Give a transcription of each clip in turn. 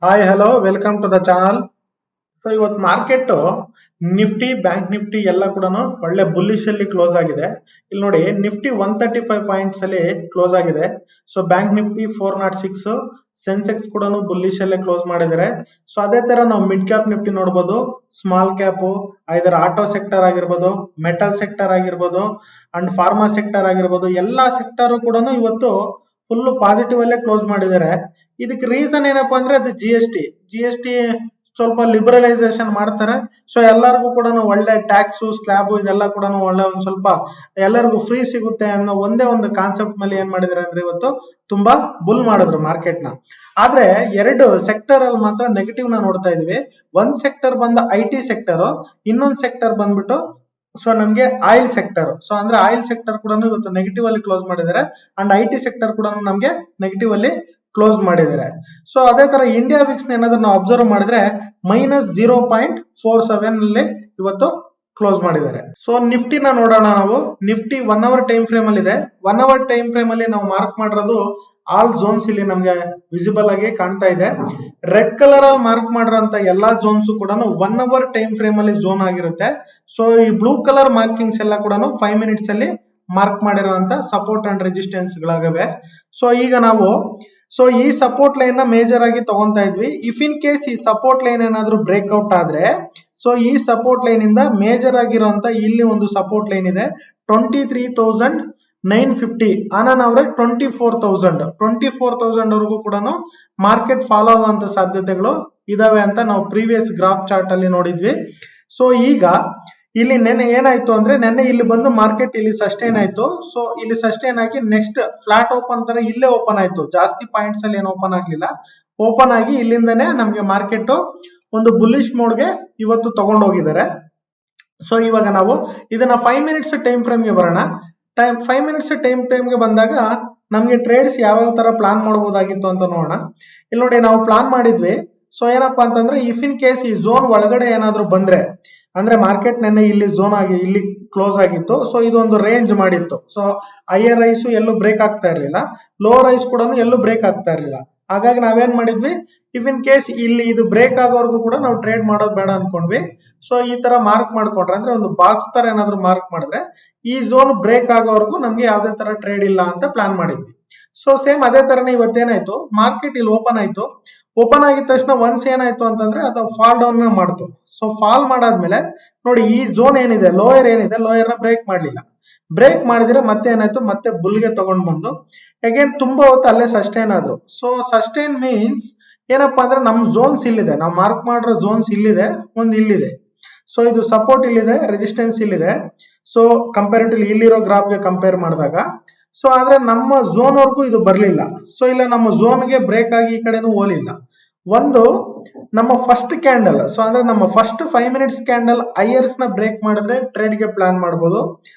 Hi hello welcome to the channel. So ಇವತ್ತು market Nifty bank Nifty ಎಲ್ಲ ಕೂಡ ಒಳ್ಳೆ ಬುಲ್ಲಿಶ್ ಅಲ್ಲಿ ಕ್ಲೋಸ್ ಆಗಿದೆ. ಇಲ್ಲಿ ನೋಡಿ ನಿಫ್ಟಿ 135 ಪಾಯಿಂಟ್ಸ್ ಅಲ್ಲಿ ಕ್ಲೋಸ್ ಆಗಿದೆ. ಸೊ ಬ್ಯಾಂಕ್ ನಿಫ್ಟಿ 406, ಸೆನ್ಸೆಕ್ಸ್ ಕೂಡ ಬುಲ್ಲಿಶ್ ಅಲ್ಲೇ ಕ್ಲೋಸ್ ಮಾಡಿದ್ದಾರೆ. ಸೊ ಅದೇ ತರ ನಾವು ಮಿಡ್ ಕ್ಯಾಪ್ ನಿಫ್ಟಿ ನೋಡಬಹುದು, small cap either auto sector ಆಗಿರ್ಬೋದು, ಮೆಟಲ್ ಸೆಕ್ಟರ್ ಆಗಿರ್ಬೋದು ಅಂಡ್ ಫಾರ್ಮಾ ಸೆಕ್ಟರ್ ಆಗಿರ್ಬೋದು, ಎಲ್ಲಾ ಸೆಕ್ಟರ್ ಕೂಡ ಇವತ್ತು ಫುಲ್ ಪಾಸಿಟಿವ್ ಅಲ್ಲೇ ಕ್ಲೋಸ್ ಮಾಡಿದ್ದಾರೆ. ಇದಕ್ಕೆ ರೀಸನ್ ಏನಪ್ಪಾ ಅಂದ್ರೆ ಅದು ಜಿ ಎಸ್ ಟಿ ಸ್ವಲ್ಪ ಲಿಬರಲೈಸೇಷನ್ ಮಾಡ್ತಾರೆ. ಸೊ ಎಲ್ಲರಿಗೂ ಕೂಡ ಒಳ್ಳೆ ಟ್ಯಾಕ್ಸ್ ಸ್ಲ್ಯಾಬ್ ಇದೆಲ್ಲ ಕೂಡ ಒಳ್ಳೆ ಒಂದ್ ಸ್ವಲ್ಪ ಎಲ್ಲರಿಗೂ ಫ್ರೀ ಸಿಗುತ್ತೆ ಅನ್ನೋ ಒಂದೇ ಒಂದು ಕಾನ್ಸೆಪ್ಟ್ ಮೇಲೆ ಏನ್ ಮಾಡಿದಾರೆ ಅಂದ್ರೆ ಇವತ್ತು ತುಂಬಾ ಬುಲ್ ಮಾಡಿದ್ರು ಮಾರ್ಕೆಟ್ ನ. ಆದ್ರೆ ಎರಡು ಸೆಕ್ಟರ್ ಅಲ್ಲಿ ಮಾತ್ರ ನೆಗೆಟಿವ್ ನ ನೋಡ್ತಾ ಇದೀವಿ. ಒಂದ್ ಸೆಕ್ಟರ್ ಬಂದ IT ಸೆಕ್ಟರ್, ಇನ್ನೊಂದ್ ಸೆಕ್ಟರ್ ಬಂದ್ಬಿಟ್ಟು ಸೊ ನಮ್ಗೆ ಆಯಿಲ್ ಸೆಕ್ಟರ್. ಸೊ ಅಂದ್ರೆ ಆಯಿಲ್ ಸೆಕ್ಟರ್ ಕೂಡ ಇವತ್ತು ನೆಗೆಟಿವ್ ಅಲ್ಲಿ ಕ್ಲೋಸ್ ಮಾಡಿದ್ದಾರೆ ಅಂಡ್ IT ಸೆಕ್ಟರ್ ಕೂಡ ನಮ್ಗೆ ನೆಗೆಟಿವ್ ಅಲ್ಲಿ ಕ್ಲೋಸ್ ಮಾಡಿದ್ದಾರೆ. ಸೊ ಅದೇ ತರ ಇಂಡಿಯಾ ವಿಕ್ಸ್ ಏನಾದ್ರೂ ನಾವು ಅಬ್ಸರ್ವ್ ಮಾಡಿದ್ರೆ -0.47 ಅಲ್ಲಿ ಇವತ್ತು ಕ್ಲೋಸ್ ಮಾಡಿದ್ದಾರೆ. ಸೊ ನಿಫ್ಟಿನ ನೋಡೋಣ ನಾವು. ನಿಫ್ಟಿ 1 ಅವರ್ ಟೈಮ್ ಫ್ರೇಮ್ ಅಲ್ಲಿ ಇದೆ. 1 ಅವರ್ ಟೈಮ್ ಫ್ರೇಮ್ ಅಲ್ಲಿ ನಾವು ಮಾರ್ಕ್ ಮಾಡಿರೋದು ಆಲ್ ಝೋನ್ಸ್ ಇಲ್ಲಿ ನಮ್ಗೆ ವಿಸಿಬಲ್ ಆಗಿ ಕಾಣ್ತಾ ಇದೆ. ರೆಡ್ ಕಲರ್ ಅಲ್ಲಿ ಮಾರ್ಕ್ ಮಾಡಿರೋಂತ ಎಲ್ಲಾ ಝೋನ್ಸ್ ಕೂಡ 1 ಅವರ್ ಟೈಮ್ ಫ್ರೇಮ್ ಅಲ್ಲಿ ಝೋನ್ ಆಗಿರುತ್ತೆ. ಸೊ ಈ ಬ್ಲೂ ಕಲರ್ ಮಾರ್ಕಿಂಗ್ಸ್ ಎಲ್ಲ ಕೂಡ 5 ಮಿನಿಟ್ಸ್ ಅಲ್ಲಿ ಮಾರ್ಕ್ ಮಾಡಿರುವಂತ ಸಪೋರ್ಟ್ ಅಂಡ್ ರೆಸಿಸ್ಟೆನ್ಸ್ ಗಳಾಗವೆ. ಸೊ ಈಗ ನಾವು ಈ ಸಪೋರ್ಟ್ ಲೈನ್ ನ ಮೇಜರ್ ಆಗಿ ತಗೊಂತಾ ಇದ್ವಿ. ಇಫ್ ಇನ್ ಕೇಸ್ ಈ ಸಪೋರ್ಟ್ ಲೈನ್ ಏನಾದ್ರೂ ಬ್ರೇಕ್ಔಟ್ ಆದ್ರೆ, ಸೊ ಈ ಸಪೋರ್ಟ್ ಲೈನ್ ಇಂದ ಮೇಜರ್ ಆಗಿರುವಂತ ಇಲ್ಲಿ ಒಂದು ಸಪೋರ್ಟ್ ಲೈನ್ ಇದೆ 23,950, ಆನ್ ಅವರೇಜ್ 24,000 ವರೆಗೂ ಕೂಡ ಮಾರ್ಕೆಟ್ ಫಾಲೋ ಆಗುವಂತ ಸಾಧ್ಯತೆಗಳು ಇದಾವೆ ಅಂತ ನಾವು ಪ್ರೀವಿಯಸ್ ಗ್ರಾಫ್ ಚಾರ್ಟ್ ಅಲ್ಲಿ ನೋಡಿದ್ವಿ. ಸೊ ಈಗ ಇಲ್ಲಿ ನೆನ್ನೆ ಏನಾಯ್ತು ಅಂದ್ರೆ, ನೆನ್ನೆ ಇಲ್ಲಿ ಬಂದು ಮಾರ್ಕೆಟ್ ಇಲ್ಲಿ ಸಸ್ಟೈನ್ ಆಯ್ತು. ಸೊ ಇಲ್ಲಿ ಸಸ್ಟೈನ್ ಆಗಿ ನೆಕ್ಸ್ಟ್ ಫ್ಲಾಟ್ ಓಪನ್ ತರ ಇಲ್ಲೇ ಓಪನ್ ಆಯ್ತು. ಜಾಸ್ತಿ ಪಾಯಿಂಟ್ಸ್ ಅಲ್ಲಿ ಏನು ಓಪನ್ ಆಗ್ಲಿಲ್ಲ. ಓಪನ್ ಆಗಿ ಇಲ್ಲಿಂದನೇ ನಮ್ಗೆ ಮಾರ್ಕೆಟ್ ಒಂದು ಬುಲ್ಲಿಶ್ ಮೋಡ್ಗೆ ಇವತ್ತು ತಗೊಂಡೋಗಿದ್ದಾರೆ. ಸೊ ಇವಾಗ ನಾವು ಇದನ್ನ 5 ಮಿನಿಟ್ಸ್ ಟೈಮ್ ಫ್ರೇಮ್ ಗೆ ಬರೋಣ. 5 ಮಿನಿಟ್ಸ್ ಟೈಮ್ ಫ್ರೇಮ್ ಗೆ ಬಂದಾಗ ನಮ್ಗೆ ಟ್ರೇಡ್ಸ್ ಯಾವ ತರ ಪ್ಲಾನ್ ಮಾಡಬಹುದಾಗಿತ್ತು ಅಂತ ನೋಡೋಣ. ಇಲ್ಲಿ ನೋಡಿ ನಾವು ಪ್ಲಾನ್ ಮಾಡಿದ್ವಿ. ಸೊ ಏನಪ್ಪಾ ಅಂತಂದ್ರೆ, ಇಫ್ ಇನ್ ಕೇಸ್ ಈ ಝೋನ್ ಒಳಗಡೆ ಏನಾದ್ರೂ ಬಂದ್ರೆ, ಅಂದ್ರೆ ಮಾರ್ಕೆಟ್ ನೆನ್ನೆ ಇಲ್ಲಿ ಝೋನ್ ಆಗಿ ಇಲ್ಲಿ ಕ್ಲೋಸ್ ಆಗಿತ್ತು. ಸೊ ಇದೊಂದು ರೇಂಜ್ ಮಾಡಿತ್ತು. ಸೊ ಹೈಯರ್ ರೈಸ್ ಎಲ್ಲೂ ಬ್ರೇಕ್ ಆಗ್ತಾ ಇರ್ಲಿಲ್ಲ, ಲೋವರ್ ರೈಸ್ ಕೂಡ ಎಲ್ಲೂ ಬ್ರೇಕ್ ಆಗ್ತಾ ಇರ್ಲಿಲ್ಲ. ಹಾಗಾಗಿ ನಾವೇನ್ ಮಾಡಿದ್ವಿ, ಇಫ್ ಇನ್ ಕೇಸ್ ಇಲ್ಲಿ ಇದು ಬ್ರೇಕ್ ಆಗೋವರೆಗೂ ಕೂಡ ನಾವು ಟ್ರೇಡ್ ಮಾಡೋದು ಬೇಡ ಅನ್ಕೊಂಡ್ವಿ. ಸೊ ಈ ತರ ಮಾರ್ಕ್ ಮಾಡ್ಕೊಂಡ್ರೆ, ಅಂದ್ರೆ ಒಂದು ಬಾಕ್ಸ್ ತರ ಏನಾದ್ರು ಮಾರ್ಕ್ ಮಾಡಿದ್ರೆ ಈ ಝೋನ್ ಬ್ರೇಕ್ ಆಗೋವರೆಗೂ ನಮ್ಗೆ ಯಾವ್ದೇ ತರ ಟ್ರೇಡ್ ಇಲ್ಲ ಅಂತ ಪ್ಲಾನ್ ಮಾಡಿದ್ವಿ. ಸೊ ಸೇಮ್ ಅದೇ ತರನೇ ಇವತ್ತೇನಾಯ್ತು, ಮಾರ್ಕೆಟ್ ಇಲ್ಲಿ ಓಪನ್ ಆಯ್ತು. ಓಪನ್ ಆಗಿದ ತಕ್ಷಣ ಒನ್ಸ್ ಏನಾಯ್ತು ಅಂತಂದ್ರೆ ಅದು ಫಾಲ್ ಡೌನ್ ನ ಮಾಡ್ತು. ಸೊ ಫಾಲ್ ಮಾಡಾದ್ಮೇಲೆ ನೋಡಿ ಈ ಝೋನ್ ಏನಿದೆ, ಲೋಯರ್ ಏನಿದೆ, ಲೋಯರ್ ನ ಬ್ರೇಕ್ ಮಾಡ್ಲಿಲ್ಲ. ಬ್ರೇಕ್ ಮಾಡಿದ್ರೆ ಮತ್ತೆ ಏನಾಯ್ತು, ಮತ್ತೆ ಬುಲ್ಗೆ ತಗೊಂಡ್ ಬಂದು ಅಗೇನ್ ತುಂಬಾ ಹೊತ್ತು ಅಲ್ಲೇ ಸಸ್ಟೈನ್ ಆದ್ರು. ಸೊ ಸಸ್ಟೈನ್ ಮೀನ್ಸ್ ಏನಪ್ಪಾ ಅಂದ್ರೆ ನಮ್ ಝೋನ್ಸ್ ಇಲ್ಲಿದೆ, ನಾವು ಮಾರ್ಕ್ ಮಾಡಿರೋ ಝೋನ್ಸ್ ಇಲ್ಲಿದೆ, ಒಂದ್ ಇಲ್ಲಿದೆ. ಸೊ ಇದು ಸಪೋರ್ಟ್ ಇಲ್ಲಿದೆ, ರೆಸಿಸ್ಟೆನ್ಸ್ ಇಲ್ಲಿದೆ. ಸೊ ಕಂಪೇರಿಟಿವ್ಲಿ ಇಲ್ಲಿರೋ ಗ್ರಾಫ್ ಗೆ ಕಂಪೇರ್ ಮಾಡಿದಾಗ, ಸೊ ಆದ್ರೆ ನಮ್ಮ ಝೋನ್ ವರ್ಗೂ ಇದು ಬರ್ಲಿಲ್ಲ. ಸೊ ಇಲ್ಲ ನಮ್ಮ ಝೋನ್ಗೆ ಬ್ರೇಕ್ ಆಗಿ ಈ ಕಡೆನೂ ಹೋಲಿಲ್ಲ. ಒಂದು ನಮ್ಮ ಫಸ್ಟ್ ಕ್ಯಾಂಡಲ್, ಸೊ ಅಂದ್ರೆ ನಮ್ಮ ಫಸ್ಟ್ 5 ಮಿನಿಟ್ಸ್ ಕ್ಯಾಂಡಲ್ ಹೈಯರ್ಸ್ ನ ಬ್ರೇಕ್ ಮಾಡಿದ್ರೆ ಟ್ರೇಡ್ ಗೆ ಪ್ಲಾನ್ ಮಾಡಬಹುದು.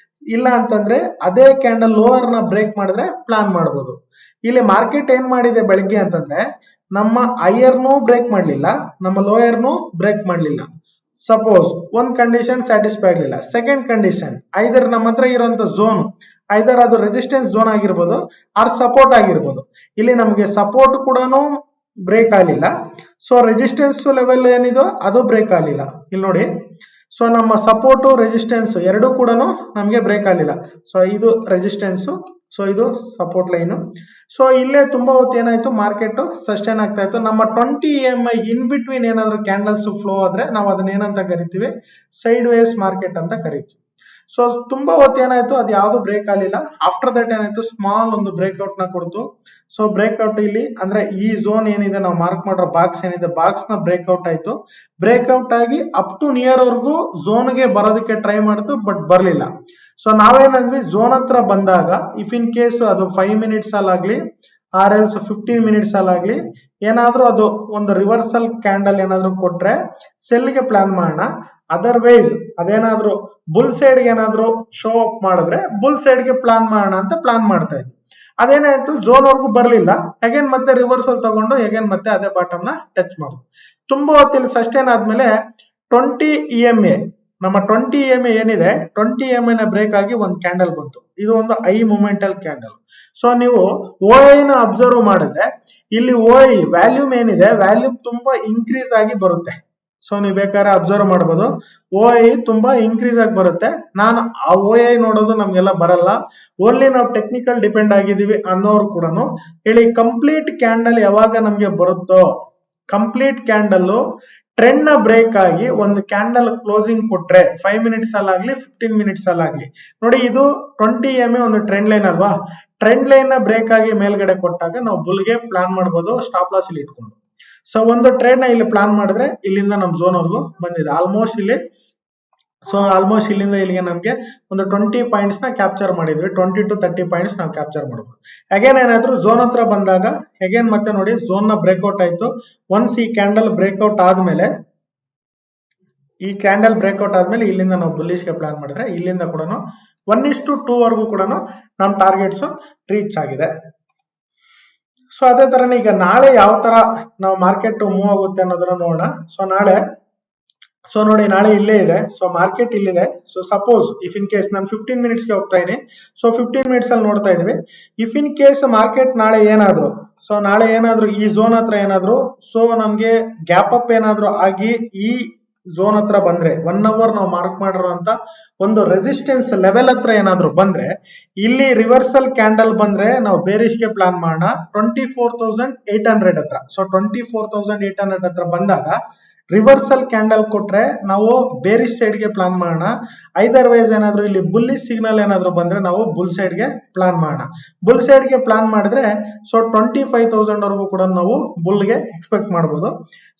ಇಲ್ಲ ಅಂತಂದ್ರೆ ಅದೇ ಕ್ಯಾಂಡಲ್ ಲೋವರ್ ನ ಬ್ರೇಕ್ ಮಾಡಿದ್ರೆ ಪ್ಲಾನ್ ಮಾಡಬಹುದು. ಇಲ್ಲಿ ಮಾರ್ಕೆಟ್ ಏನ್ ಮಾಡಿದೆ ಬೆಳಗ್ಗೆ ಅಂತಂದ್ರೆ, ನಮ್ಮ ಹೈಯರ್ನೂ ಬ್ರೇಕ್ ಮಾಡ್ಲಿಲ್ಲ, ನಮ್ಮ ಲೋಯರ್ನೂ ಬ್ರೇಕ್ ಮಾಡ್ಲಿಲ್ಲ. ಸಪೋಸ್ ಒಂದ್ ಕಂಡೀಷನ್ ಸ್ಯಾಟಿಸ್ಫೈ ಆಗಲಿಲ್ಲ. ಸೆಕೆಂಡ್ ಕಂಡೀಷನ್, ಐದರ್ ನಮ್ಮ ಹತ್ರ ಇರುವಂತ ಝೋನ್ ಐದರ್ ಅದು ರೆಸಿಸ್ಟೆನ್ಸ್ ಝೋನ್ ಆಗಿರ್ಬೋದು ಆರ್ ಸಪೋರ್ಟ್ ಆಗಿರ್ಬೋದು. ಇಲ್ಲಿ ನಮಗೆ ಸಪೋರ್ಟ್ ಕೂಡ ಬ್ರೇಕ್ ಆಗಲಿಲ್ಲ. ಸೊ ರೆಸಿಸ್ಟೆನ್ಸ್ ಲೆವೆಲ್ ಏನಿದೋ ಅದು ಬ್ರೇಕ್ ಆಗಲಿಲ್ಲ. ಇಲ್ಲಿ ನೋಡಿ, ಸೊ ನಮ್ಮ ಸಪೋರ್ಟ್ ರೆಸಿಸ್ಟೆನ್ಸ್ ಎರಡೂ ಕೂಡ ನಮಗೆ ಬ್ರೇಕ್ ಆಗಲಿಲ್ಲ. ಸೊ ಇದು ರೆಸಿಸ್ಟೆನ್ಸ್, ಸೊ ಇದು ಸಪೋರ್ಟ್ ಲೈನ್. ಸೊ ಇಲ್ಲೇ ತುಂಬಾ ಹೊತ್ತು ಏನಾಯ್ತು, ಮಾರ್ಕೆಟ್ ಸಸ್ಟೈನ್ ಆಗ್ತಾ ಇತ್ತು. ನಮ್ಮ 20 EMI ಇನ್ ಬಿಟ್ವೀನ್ ಏನಾದ್ರು ಕ್ಯಾಂಡಲ್ಸ್ ಫ್ಲೋ ಆದ್ರೆ ನಾವು ಅದನ್ನ ಏನಂತ ಕರಿತೀವಿ, ಸೈಡ್ ವೇಸ್ ಮಾರ್ಕೆಟ್ ಅಂತ ಕರಿತೀವಿ. ಸೊ ತುಂಬಾ ಹೊತ್ತು ಏನಾಯ್ತು, ಅದು ಯಾವ್ದು ಬ್ರೇಕ್ ಆಗಲಿಲ್ಲ. ಆಫ್ಟರ್ ದಟ್ ಏನಾಯ್ತು, ಸ್ಮಾಲ್ ಒಂದು ಬ್ರೇಕ್ಔಟ್ ನ ಕೊಡ್ತು. ಸೊ ಬ್ರೇಕ್ಔಟ್ ಇಲ್ಲಿ ಅಂದ್ರೆ ಈ ಝೋನ್ ಏನಿದೆ, ನಾವು ಮಾರ್ಕ್ ಮಾಡಿರೋ ಬಾಕ್ಸ್ ಏನಿದೆ, ಬಾಕ್ಸ್ ನ ಬ್ರೇಕ್ಔಟ್ ಆಯ್ತು. ಬ್ರೇಕ್ಔಟ್ ಆಗಿ ಅಪ್ ಟು ನಿಯರ್ ವರ್ಗೂ ಝೋನ್ ಗೆ ಬರೋದಕ್ಕೆ ಟ್ರೈ ಮಾಡ್ತು, ಬಟ್ ಬರ್ಲಿಲ್ಲ. ಸೊ ನಾವೇನಂದ್ವಿ, ಝೋನ್ ಹತ್ರ ಬಂದಾಗ ಇಫ್ ಇನ್ ಕೇಸ್ ಅದು 5 ಮಿನಿಟ್ಸ್ ಅಲ್ಲಾಗ್ಲಿ ಆರ್ ಎಲ್ಸ್ 15 ಮಿನಿಟ್ಸ್ ಅಲ್ಲಾಗ್ಲಿ ಏನಾದ್ರೂ ಅದು ಒಂದು ರಿವರ್ಸಲ್ ಕ್ಯಾಂಡಲ್ ಏನಾದ್ರೂ ಕೊಟ್ರೆ ಸೆಲ್ ಗೆ ಪ್ಲಾನ್ ಮಾಡೋಣ. ಅದರ್ವೈಸ್ ಅದೇನಾದ್ರೂ ಬುಲ್ ಸೈಡ್ ಗೆ ಏನಾದ್ರೂ ಶೋ ಅಪ್ ಮಾಡಿದ್ರೆ ಬುಲ್ ಸೈಡ್ ಗೆ ಪ್ಲಾನ್ ಮಾಡೋಣ ಅಂತ ಪ್ಲಾನ್ ಮಾಡ್ತಾ ಇದ್ವಿ. ಅದೇನಾಯ್ತು, ಝೋನ್ ವರ್ಗೂ ಬರ್ಲಿಲ್ಲ. ಅಗೇನ್ ಮತ್ತೆ ರಿವರ್ಸಲ್ ತಗೊಂಡು ಅಗೇನ್ ಮತ್ತೆ ಅದೇ ಬಾಟಮ್ ನ ಟಚ್ ಮಾಡುದು. ತುಂಬಾ ಹೊತ್ತಿಲ್ಲಿ ಸಸ್ಟೈನ್ ಆದ್ಮೇಲೆ 20 EMA ನಮ್ಮ 20 EMA ಏನಿದೆ 20 EMA ನ ಬ್ರೇಕ್ ಆಗಿ ಒಂದು ಕ್ಯಾಂಡಲ್ ಬಂತು. ಇದು ಒಂದು ಐ ಮೂಮೆಂಟಲ್ ಕ್ಯಾಂಡಲ್. ಸೊ ನೀವು OI ನ ಅಬ್ಸರ್ವ್ ಮಾಡಿದ್ರೆ ಇಲ್ಲಿ OI ವ್ಯಾಲ್ಯೂಮ್ ಏನಿದೆ ವ್ಯಾಲ್ಯೂಮ್ ತುಂಬಾ ಇನ್ಕ್ರೀಸ್ ಆಗಿ ಬರುತ್ತೆ. ಸೊ ನೀವು ಬೇಕಾದ್ರೆ ಅಬ್ಸರ್ವ್ ಮಾಡಬಹುದು, OI ತುಂಬಾ ಇನ್ಕ್ರೀಸ್ ಆಗಿ ಬರುತ್ತೆ. ನಾನು ಆ OI ನೋಡೋದು ನಮ್ಗೆಲ್ಲ ಬರಲ್ಲ, ಓನ್ಲಿ ನಾವು ಟೆಕ್ನಿಕಲ್ ಡಿಪೆಂಡ್ ಆಗಿದೀವಿ ಅನ್ನೋರು ಕೂಡ ಹೇಳಿ ಕಂಪ್ಲೀಟ್ ಕ್ಯಾಂಡಲ್ ಯಾವಾಗ ನಮ್ಗೆ ಬರುತ್ತೋ, ಕಂಪ್ಲೀಟ್ ಕ್ಯಾಂಡಲ್ ಟ್ರೆಂಡ್ ನ ಬ್ರೇಕ್ ಆಗಿ ಒಂದು ಕ್ಯಾಂಡಲ್ ಕ್ಲೋಸಿಂಗ್ ಕೊಟ್ರೆ 5 ಮಿನಿಟ್ಸ್ ಅಲ್ಲಾಗ್ಲಿ 15 ಮಿನಿಟ್ಸ್ ಅಲ್ಲಾಗ್ಲಿ, ನೋಡಿ ಇದು 20 EMA ಒಂದು ಟ್ರೆಂಡ್ ಲೈನ್ ಅಲ್ವಾ, ಟ್ರೆಂಡ್ ಲೈನ್ ನ ಬ್ರೇಕ್ ಆಗಿ ಮೇಲ್ಗಡೆ ಕೊಟ್ಟಾಗ ನಾವು ಬುಲ್ಗೆ ಪ್ಲಾನ್ ಮಾಡಬಹುದು ಸ್ಟಾಪ್ ಲಾಸ್ ಇಲ್ಲಿ ಇಟ್ಕೊಂಡು. ಸೊ ಒಂದು ಟ್ರೇಡ್ ನ ಇಲ್ಲಿ ಪ್ಲಾನ್ ಮಾಡಿದ್ರೆ ಇಲ್ಲಿಂದ ನಮ್ ಝೋನ್ ವರ್ಗು ಬಂದಿದೆ ಆಲ್ಮೋಸ್ಟ್ ಇಲ್ಲಿ. ಸೊ ಆಲ್ಮೋಸ್ಟ್ ಇಲ್ಲಿಂದ ಇಲ್ಲಿಗೆ ನಮ್ಗೆ ಒಂದು 20 ಪಾಯಿಂಟ್ಸ್ ನ ಕ್ಯಾಪ್ಚರ್ ಮಾಡಿದ್ವಿ, 20 to 30 ಪಾಯಿಂಟ್ಸ್ ನಾವು ಕ್ಯಾಪ್ಚರ್ ಮಾಡಬಹುದು. ಅಗೇನ್ ಏನಾದ್ರು ಝೋನ್ ಹತ್ರ ಬಂದಾಗ ಅಗೇನ್ ಮತ್ತೆ ನೋಡಿ ಝೋನ್ ನ ಬ್ರೇಕ್ಔಟ್ ಆಯ್ತು. ಒನ್ಸ್ ಈ ಕ್ಯಾಂಡಲ್ ಬ್ರೇಕ್ಔಟ್ ಆದ್ಮೇಲೆ ಇಲ್ಲಿಂದ ನಾವು ಬುಲ್ಲಿಶ್ಗೆ ಪ್ಲಾನ್ ಮಾಡಿದ್ರೆ ಇಲ್ಲಿಂದ ಕೂಡ 1:2 ವರೆಗೂ ಕೂಡ ನಮ್ ಟಾರ್ಗೆಟ್ಸ್ ರೀಚ್ ಆಗಿದೆ. ಸೊ ಅದೇ ತರನೇ ಈಗ ನಾಳೆ ಯಾವ ತರ ನಾವು ಮಾರ್ಕೆಟ್ ಮೂವ್ ಆಗುತ್ತೆ ಅನ್ನೋದನ್ನ ನೋಡೋಣ. ಸೊ ನೋಡಿ ನಾಳೆ ಇಲ್ಲೇ ಇದೆ, ಸೊ ಮಾರ್ಕೆಟ್ ಇಲ್ಲಿದೆ. So suppose if in case ನಾನು 15 ಮಿನಿಟ್ಸ್ಗೆ ಹೋಗ್ತಾ ಇದೀನಿ, ಸೊ 15 ಮಿನಿಟ್ಸ್ ಅಲ್ಲಿ ನೋಡ್ತಾ ಇದೀವಿ. ಇಫ್ ಇನ್ ಕೇಸ್ ಮಾರ್ಕೆಟ್ ನಾಳೆ ಏನಾದ್ರು ಈ ಝೋನ್ ಹತ್ರ ಏನಾದ್ರು ಸೊ ನಮ್ಗೆ ಗ್ಯಾಪ್ ಅಪ್ ಏನಾದ್ರು ಆಗಿ ಈ ಝೋನ್ ಹತ್ರ ಬಂದ್ರೆ 1 ಅವರ್ ನಾವು ಮಾರ್ಕ್ ಮಾಡಿರುವಂತ ಒಂದು ರೆಸಿಸ್ಟೆನ್ಸ್ ಲೆವೆಲ್ ಹತ್ರ ಏನಾದ್ರು ಬಂದ್ರೆ, ಇಲ್ಲಿ ರಿವರ್ಸಲ್ ಕ್ಯಾಂಡಲ್ ಬಂದ್ರೆ ನಾವು ಬೇರಿಷ್ಗೆ ಪ್ಲಾನ್ ಮಾಡೋಣ 24,800 ಹತ್ರ. ಸೊ 24,800 ಹತ್ರ ಬಂದಾಗ ರಿವರ್ಸಲ್ ಕ್ಯಾಂಡಲ್ ಕೊಟ್ರೆ ನಾವು ಬೇರಿಶ್ ಸೈಡ್ ಗೆ ಪ್ಲಾನ್ ಮಾಡೋಣ. ಐದರ್ ವೈಸ್ ಏನಾದ್ರು ಇಲ್ಲಿ ಬುಲ್ಲಿಶ್ ಸಿಗ್ನಲ್ ಏನಾದ್ರು ಬಂದ್ರೆ ನಾವು ಬುಲ್ ಸೈಡ್ ಗೆ ಪ್ಲಾನ್ ಮಾಡೋಣ. ಬುಲ್ ಸೈಡ್ ಗೆ ಪ್ಲಾನ್ ಮಾಡಿದ್ರೆ ಸೊ 25,000 ವರೆಗೂ ಕೂಡ ನಾವು ಬುಲ್ ಗೆ ಎಕ್ಸ್ಪೆಕ್ಟ್ ಮಾಡಬಹುದು.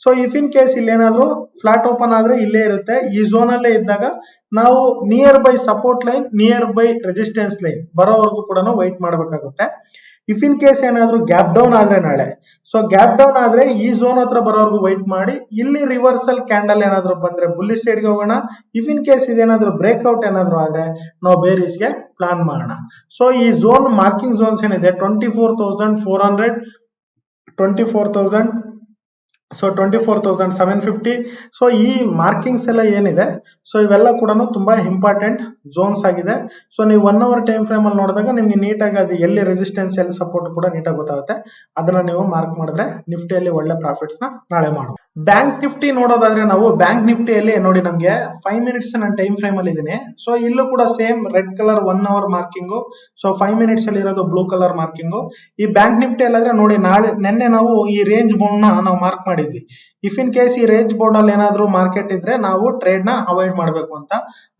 ಸೊ ಇಫ್ ಇನ್ ಕೇಸ್ ಇಲ್ಲಿ ಏನಾದ್ರು ಫ್ಲಾಟ್ ಓಪನ್ ಆದ್ರೆ ಇಲ್ಲೇ ಇರುತ್ತೆ, ಈ ಝೋನ್ ಅಲ್ಲೇ ಇದ್ದಾಗ ನಾವು near by support line, near by resistance line ಬರೋವರೆಗೂ ಕೂಡ ವೈಟ್ ಮಾಡಬೇಕಾಗುತ್ತೆ. ಇಫ್ ಇನ್ ಕೇಸ್ ಏನಾದ್ರು ಗ್ಯಾಪ್ ಡೌನ್ ಆದ್ರೆ ನಾಳೆ, ಸೊ ಗ್ಯಾಪ್ ಡೌನ್ ಆದ್ರೆ ಈ ಝೋನ್ ಹತ್ರ ಬರೋವರೆಗೂ ವೈಟ್ ಮಾಡಿ, ಇಲ್ಲಿ ರಿವರ್ಸಲ್ ಕ್ಯಾಂಡಲ್ ಏನಾದ್ರು ಬಂದ್ರೆ ಬುಲ್ಲಿಶ್ ಸೈಡ್ ಗೆ ಹೋಗೋಣ. ಇಫ್ ಇನ್ ಕೇಸ್ ಇದೇನಾದ್ರು ಬ್ರೇಕ್ಔಟ್ ಏನಾದ್ರು ಆದ್ರೆ ನಾವು ಬೇರಿಶ್ಗೆ ಪ್ಲಾನ್ ಮಾಡೋಣ. ಸೊ ಈ ಝೋನ್ ಮಾರ್ಕಿಂಗ್ ಝೋನ್ಸ್ ಏನಿದೆ 24,400, 24,000, ಸೊ 24,750. ಸೊ ಈ ಮಾರ್ಕಿಂಗ್ಸ್ ಎಲ್ಲ ಏನಿದೆ ಸೊ ಇವೆಲ್ಲ ಕೂಡ ತುಂಬಾ ಇಂಪಾರ್ಟೆಂಟ್ ಝೋನ್ಸ್ ಆಗಿದೆ. ಸೊ ನೀವು 1 ಅವರ್ ಟೈಮ್ ಫ್ರೇಮ್ ಅಲ್ಲಿ ನೋಡಿದಾಗ ನಿಮ್ಗೆ ನೀಟಾಗಿ ಅದು ಎಲ್ಲಿ ರೆಸಿಸ್ಟೆನ್ಸ್ ಎಲ್ಲಿ ಸಪೋರ್ಟ್ ಕೂಡ ನೀಟಾಗಿ ಗೊತ್ತಾಗುತ್ತೆ. ಅದನ್ನ ನೀವು ಮಾರ್ಕ್ ಮಾಡಿದ್ರೆ ನಿಫ್ಟಿಯಲ್ಲಿ ಒಳ್ಳೆ ಪ್ರಾಫಿಟ್ಸ್ ನ ನಾಳೆ ಮಾಡೋಣ. ಬ್ಯಾಂಕ್ ನಿಫ್ಟಿ ನೋಡೋದಾದ್ರೆ ನಾವು ಬ್ಯಾಂಕ್ ನಿಫ್ಟಿಯಲ್ಲಿ ನೋಡಿ ನಮ್ಗೆ 5 ಮಿನಿಟ್ಸ್ ನಾನು ಟೈಮ್ ಫ್ರೇಮ್ ಅಲ್ಲಿ ಇದೀನಿ. ಸೊ ಇಲ್ಲೂ ಕೂಡ same red colour 1 hour marking, so 5 minutes ಅಲ್ಲಿ ಇರೋದು ಬ್ಲೂ ಕಲರ್ ಮಾರ್ಕಿಂಗು. ಈ ಬ್ಯಾಂಕ್ ನಿಫ್ಟಿ ಅಲ್ಲಾದ್ರೆ ನೋಡಿ ನಿನ್ನೆ ನಾವು ಈ ರೇಂಜ್ ಬೌಂಡ್ ನ ನಾವು ಮಾರ್ಕ್ ಮಾಡಿದ್ವಿ. ಇಫ್ ಇನ್ ಕೇಸ್ ಈ ರೇಂಜ್ ಬೌಂಡ್ ಅಲ್ಲಿ ಏನಾದ್ರು ಮಾರ್ಕೆಟ್ ಇದ್ರೆ ನಾವು ಟ್ರೇಡ್ ನ ಅವಾಯ್ಡ್ ಮಾಡ್ಬೇಕು ಅಂತ.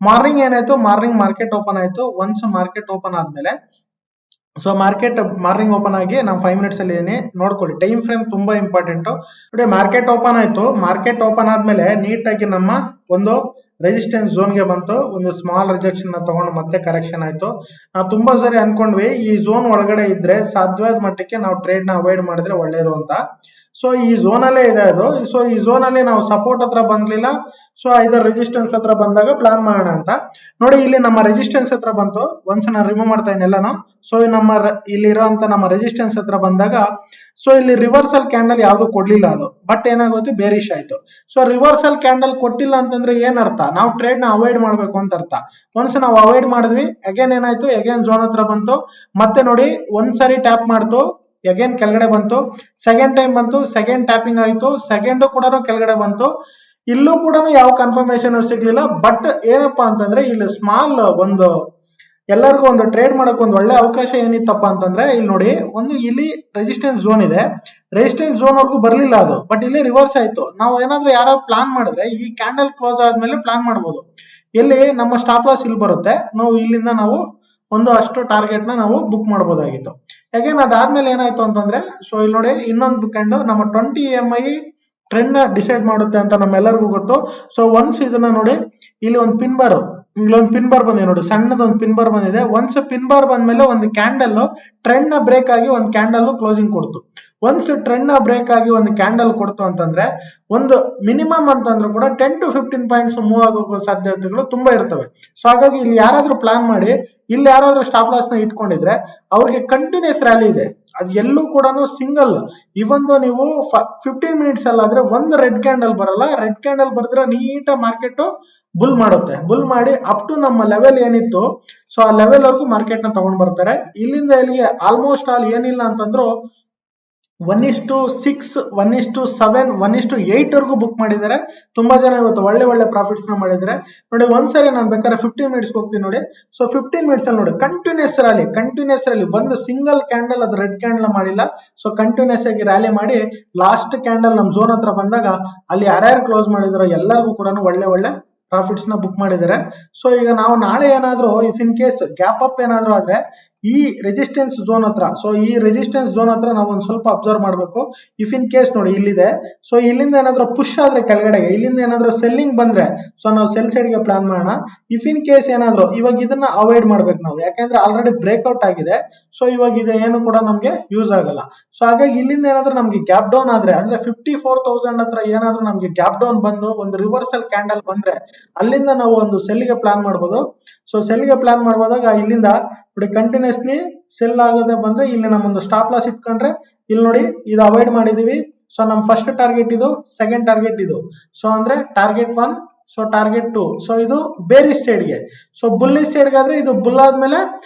ಮಾರ್ನಿಂಗ್ ಏನಾಯ್ತು, ಮಾರ್ಕೆಟ್ ಓಪನ್ ಆಯ್ತು. ಒನ್ಸ್ ಮಾರ್ಕೆಟ್ ಓಪನ್ ಆದ್ಮೇಲೆ ಸೊ ಮಾರ್ನಿಂಗ್ ಓಪನ್ ಆಗಿ ನಾವು 5 ಮಿನಿಟ್ಸ್ ಅಲ್ಲಿ ಇದೀನಿ, ನೋಡ್ಕೊಳ್ಳಿ ಟೈಮ್ ಫ್ರೇಮ್ ತುಂಬಾ ಇಂಪಾರ್ಟೆಂಟ್. ನೋಡಿ ಮಾರ್ಕೆಟ್ ಓಪನ್ ಆಯ್ತು, ಮಾರ್ಕೆಟ್ ಓಪನ್ ಆದ್ಮೇಲೆ ನೀಟಾಗಿ ನಮ್ಮ ಒಂದು ರೆಸಿಸ್ಟೆನ್ಸ್ ಝೋನ್ ಗೆ ಬಂತು, ಒಂದು ಸ್ಮಾಲ್ ರಿಜೆಕ್ಷನ್ ನ ತಗೊಂಡು ಮತ್ತೆ ಕರೆಕ್ಷನ್ ಆಯ್ತು. ನಾವು ತುಂಬಾ ಸರಿ ಅನ್ಕೊಂಡ್ವಿ ಈ ಝೋನ್ ಒಳಗಡೆ ಇದ್ರೆ ಸಾಧ್ಯವಾದ ಮಟ್ಟಕ್ಕೆ ನಾವು ಟ್ರೇಡ್ ನ ಅವಾಯ್ಡ್ ಮಾಡಿದ್ರೆ ಒಳ್ಳೇದು ಅಂತ. ಸೊ ಈ ಝೋನ್ ಅಲ್ಲೇ ಇದೆ ಅದು. ಸೊ ಈ ಝೋನ್ ಅಲ್ಲಿ ನಾವು ಸಪೋರ್ಟ್ ಹತ್ರ ಬಂದ್ಲಿಲ್ಲ, ಸೊ ಇದರ ರೆಸಿಸ್ಟೆನ್ಸ್ ಹತ್ರ ಬಂದಾಗ ಪ್ಲಾನ್ ಮಾಡೋಣ ಅಂತ. ನೋಡಿ ಇಲ್ಲಿ ನಮ್ಮ ರೆಸಿಸ್ಟೆನ್ಸ್ ಹತ್ರ ಬಂತು, ಒಂದ್ಸ ನಾನು ರಿಮೂವ್ ಮಾಡ್ತಾ ಇದ್ದೀನಿ ಎಲ್ಲಾನು. ಸೊ ಇಲ್ಲಿರುವಂತ ನಮ್ಮ ರೆಸಿಸ್ಟೆನ್ಸ್ ಹತ್ರ ಬಂದಾಗ ಸೊ ಇಲ್ಲಿ ರಿವರ್ಸಲ್ ಕ್ಯಾಂಡಲ್ ಯಾವ್ದು ಕೊಡ್ಲಿಲ್ಲ ಅದು, ಬಟ್ ಏನಾಗೋಯ್ತು ಬೇರಿಶ್ ಆಯ್ತು. ಸೊ ರಿವರ್ಸಲ್ ಕ್ಯಾಂಡಲ್ ಕೊಟ್ಟಿಲ್ಲ ಅಂತಂದ್ರೆ ಏನ್ ಅರ್ಥ, ನಾವು ಟ್ರೇಡ್ ನ ಅವಾಯ್ಡ್ ಮಾಡ್ಬೇಕು ಅಂತ ಅರ್ಥ. ಒಂದ್ಸ ನಾವು ಅವಾಯ್ಡ್ ಮಾಡಿದ್ವಿ, ಅಗೇನ್ ಏನಾಯ್ತು, ಅಗೇನ್ ಝೋನ್ ಹತ್ರ ಬಂತು, ಮತ್ತೆ ನೋಡಿ ಒಂದ್ಸರಿ ಟ್ಯಾಪ್ ಮಾಡ್ತು, ಅಗೇನ್ ಕೆಳಗಡೆ ಬಂತು, ಸೆಕೆಂಡ್ ಟೈಮ್ ಬಂತು, ಸೆಕೆಂಡ್ ಟ್ಯಾಪಿಂಗ್ ಆಯ್ತು, ಸೆಕೆಂಡ್ ಕೂಡ ಕೆಳಗಡೆ ಬಂತು. ಇಲ್ಲೂ ಕೂಡ ಯಾವ ಕನ್ಫರ್ಮೇಶನ್ ಸಿಗ್ಲಿಲ್ಲ. ಬಟ್ ಏನಪ್ಪಾ ಅಂತಂದ್ರೆ ಇಲ್ಲಿ ಸ್ಮಾಲ್ ಒಂದು ಎಲ್ಲರಿಗೂ ಒಂದು ಟ್ರೇಡ್ ಮಾಡಕ್ ಒಂದು ಒಳ್ಳೆ ಅವಕಾಶ ಏನಿತ್ತಪ್ಪ ಅಂತಂದ್ರೆ ಇಲ್ಲಿ ನೋಡಿ ಇಲ್ಲಿ ರೆಸಿಸ್ಟೆನ್ಸ್ ಝೋನ್ ಇದೆ, ರೆಸಿಸ್ಟೆನ್ಸ್ ಝೋನ್ ವರ್ಗೂ ಬರ್ಲಿಲ್ಲ ಅದು, ಬಟ್ ಇಲ್ಲಿ ರಿವರ್ಸ್ ಆಯ್ತು. ನಾವು ಏನಾದ್ರೂ ಯಾರೋ ಪ್ಲಾನ್ ಮಾಡಿದ್ರೆ ಈ ಕ್ಯಾಂಡಲ್ ಕ್ಲೋಸ್ ಆದ್ಮೇಲೆ ಪ್ಲಾನ್ ಮಾಡಬಹುದು. ಇಲ್ಲಿ ನಮ್ಮ ಸ್ಟಾಪ್ ಲಾಸ್ ಇಲ್ಲಿ ಬರುತ್ತೆ, ನಾವು ಇಲ್ಲಿಂದ ನಾವು ಒಂದು ಅಷ್ಟು ಟಾರ್ಗೆಟ್ ನ ನಾವು ಬುಕ್ ಮಾಡಬಹುದಾಗಿತ್ತು. ಅಗೇನ್ ಅದಾದ್ಮೇಲೆ ಏನಾಯ್ತು ಅಂತಂದ್ರೆ ಸೊ ಇಲ್ಲಿ ನೋಡಿ ಇನ್ನೊಂದು ಕಂಡು ನಮ್ಮ 20 EMA ಟ್ರೆಂಡ್ ನ ಡಿಸೈಡ್ ಮಾಡುತ್ತೆ ಅಂತ ನಮ್ಮೆಲ್ಲರಿಗೂ ಗೊತ್ತು. ಸೊ ಒನ್ಸ್ ಇದನ್ನ ನೋಡಿ ಇಲ್ಲಿ ಒಂದು ಪಿನ್ ಬಾರ್ ಬಂದಿದೆ ನೋಡಿ, ಸಣ್ಣದೊಂದು ಪಿನ್ ಬಾರ್ ಬಂದಿದೆ. ಒನ್ಸ್ ಪಿನ್ ಬಾರ್ ಬಂದ್ಮೇಲೆ ಒಂದು ಕ್ಯಾಂಡಲ್ ಟ್ರೆಂಡ್ ನ ಬ್ರೇಕ್ ಆಗಿ ಒಂದು ಕ್ಯಾಂಡಲ್ ಕ್ಲೋಸಿಂಗ್ ಕೊಡ್ತು. ಒನ್ಸ್ ಟ್ರೆಂಡ್ ನ ಬ್ರೇಕ್ ಆಗಿ ಒಂದು ಕ್ಯಾಂಡಲ್ ಕೊಡ್ತು ಅಂತಂದ್ರೆ ಒಂದು ಮಿನಿಮಮ್ ಅಂತಂದ್ರೂ ಕೂಡ 10 to 15 ಪಾಯಿಂಟ್ಸ್ ಮೂವ್ ಆಗೋ ಸಾಧ್ಯತೆಗಳು ತುಂಬಾ ಇರ್ತವೆ. ಸೊ ಹಾಗಾಗಿ ಇಲ್ಲಿ ಯಾರಾದ್ರೂ ಪ್ಲಾನ್ ಮಾಡಿ ಇಲ್ಲಿ ಯಾರಾದ್ರೂ ಸ್ಟಾಪ್ ಲಾಸ್ ನ ಇಟ್ಕೊಂಡಿದ್ರೆ ಅವ್ರಿಗೆ ಕಂಟಿನ್ಯೂಸ್ ರ್ಯಾಲಿ ಇದೆ. ಅದು ಎಲ್ಲೂ ಕೂಡ ಸಿಂಗಲ್ ಇವೊಂದು ನೀವು 15 ಮಿನಿಟ್ಸ್ ಅಲ್ಲಾದ್ರೆ ಒಂದು ರೆಡ್ ಕ್ಯಾಂಡಲ್ ಬರಲ್ಲ. ರೆಡ್ ಕ್ಯಾಂಡಲ್ ಬರೆದ್ರೆ ನೀಟ್ ಮಾರ್ಕೆಟ್ ಬುಲ್ ಮಾಡುತ್ತೆ. ಬುಲ್ ಮಾಡಿ ಅಪ್ ಟು ನಮ್ಮ ಲೆವೆಲ್ ಏನಿತ್ತು ಸೊ ಆ ಲೆವೆಲ್ ವರ್ಗು ಮಾರ್ಕೆಟ್ ನ ತಗೊಂಡ್ ಬರ್ತಾರೆ. ಇಲ್ಲಿಂದ ಇಲ್ಲಿಗೆ ಆಲ್ಮೋಸ್ಟ್ ಆಲ್ ಏನಿಲ್ಲ ಅಂತಂದ್ರು 1:6, 1:7, 1:8 ವರ್ಗೂ ಬುಕ್ ಮಾಡಿದ್ದಾರೆ. ತುಂಬಾ ಜನ ಇವತ್ತು ಒಳ್ಳೆ ಒಳ್ಳೆ ಪ್ರಾಫಿಟ್ಸ್ ನ ಮಾಡಿದ್ದಾರೆ ನೋಡಿ. ಒಂದ್ಸರಿ ನಾನು ಬೇಕಾದ್ರೆ 15 ಮಿನಿಟ್ಸ್ ಹೋಗ್ತೀನಿ ನೋಡಿ. ಸೊ 15 ಮಿನಿಟ್ಸ್ ಅಲ್ಲಿ ನೋಡಿ ಕಂಟಿನ್ಯೂಸ್ ರ್ಯಾಲಿ ಒಂದು ಸಿಂಗಲ್ ಕ್ಯಾಂಡಲ್ ಅದು ರೆಡ್ ಕ್ಯಾಂಡಲ್ ಮಾಡಿಲ್ಲ. ಸೊ ಕಂಟಿನ್ಯೂಸ್ ಆಗಿ ರ್ಯಾಲಿ ಮಾಡಿ ಲಾಸ್ಟ್ ಕ್ಯಾಂಡಲ್ ನಮ್ ಝೋನ್ ಹತ್ರ ಬಂದಾಗ ಅಲ್ಲಿ ಯಾರ್ಯಾರು ಕ್ಲೋಸ್ ಮಾಡಿದಾರೋ ಎಲ್ಲರಿಗೂ ಕೂಡ ಒಳ್ಳೆ ಒಳ್ಳೆ ಪ್ರಾಫಿಟ್ಸ್ ನ ಬುಕ್ ಮಾಡಿದ್ದಾರೆ. ಸೊ ಈಗ ನಾವು ನಾಳೆ ಏನಾದ್ರು if in case gap up ಏನಾದ್ರು ಆದ್ರೆ ಈ ರೆಸಿಸ್ಟೆನ್ಸ್ ಝೋನ್ ಹತ್ರ, ಸೊ ಈ ರೆಸಿಸ್ಟೆನ್ಸ್ ಝೋನ್ ಹತ್ರ ನಾವು ಒಂದ್ ಸ್ವಲ್ಪ ಅಬ್ಸರ್ವ್ ಮಾಡಬೇಕು. ಇಫ್ ಇನ್ ಕೇಸ್ ನೋಡಿ ಇಲ್ಲಿದೆ, ಸೊ ಇಲ್ಲಿಂದ ಏನಾದ್ರು ಪುಷ್ ಆದ್ರೆ ಕೆಳಗಡೆಗೆ, ಇಲ್ಲಿಂದ ಏನಾದ್ರು ಸೆಲ್ಲಿಂಗ್ ಬಂದ್ರೆ ಸೊ ನಾವು ಸೆಲ್ ಸೈಡ್ ಗೆ ಪ್ಲಾನ್ ಮಾಡೋಣ. ಇಫ್ ಇನ್ ಕೇಸ್ ಏನಾದ್ರು ಇವಾಗ ಇದನ್ನ ಅವಾಯ್ಡ್ ಮಾಡ್ಬೇಕು ನಾವು, ಯಾಕಂದ್ರೆ ಆಲ್ರೆಡಿ ಬ್ರೇಕ್ಔಟ್ ಆಗಿದೆ. ಸೊ ಇವಾಗ ಇದು ಏನು ಕೂಡ ನಮ್ಗೆ ಯೂಸ್ ಆಗಲ್ಲ. ಸೊ ಹಾಗಾಗಿ ಇಲ್ಲಿಂದ ಏನಾದ್ರು ನಮ್ಗೆ ಗ್ಯಾಪ್ ಡೌನ್ ಆದ್ರೆ ಅಂದ್ರೆ 54,000 ಹತ್ರ ಏನಾದ್ರು ನಮ್ಗೆ ಗ್ಯಾಪ್ ಡೌನ್ ಬಂದು ಒಂದು ರಿವರ್ಸಲ್ ಕ್ಯಾಂಡಲ್ ಬಂದ್ರೆ ಅಲ್ಲಿಂದ ನಾವು ಒಂದು ಸೆಲ್ಗೆ ಪ್ಲಾನ್ ಮಾಡ್ಬೋದು. ಸೊ ಸೆಲ್ಗೆ ಪ್ಲಾನ್ ಮಾಡುವಾಗ ಇಲ್ಲಿಂದ ನೋಡಿ ಕಂಟಿನ್ಯೂಸ್ಲಿ ಸೆಲ್ ಆಗೋದೇ ಬಂದ್ರೆ ಇಲ್ಲಿ ನಮ್ಮೊಂದು ಸ್ಟಾಪ್ ಲಾಸ್ ಇಟ್ಕೊಂಡ್ರೆ ಇಲ್ಲಿ ನೋಡಿ ಇದು ಅವಾಯ್ಡ್ ಮಾಡಿದೀವಿ. ಸೊ ನಮ್ ಫಸ್ಟ್ ಟಾರ್ಗೆಟ್ ಇದು, ಸೆಕೆಂಡ್ ಟಾರ್ಗೆಟ್ ಇದು. ಸೊ ಅಂದ್ರೆ ಟಾರ್ಗೆಟ್ 1, ಸೊ ಟಾರ್ಗೆಟ್ 2. ಸೊ ಇದು ಬೇರಿಶ್ ಸೈಡ್ಗೆ. ಸೊ ಬುಲ್ಲಿಶ್ ಸೈಡ್ಗೆ ಆದ್ರೆ ಇದು ಬುಲ್ ಆದ್ಮೇಲೆ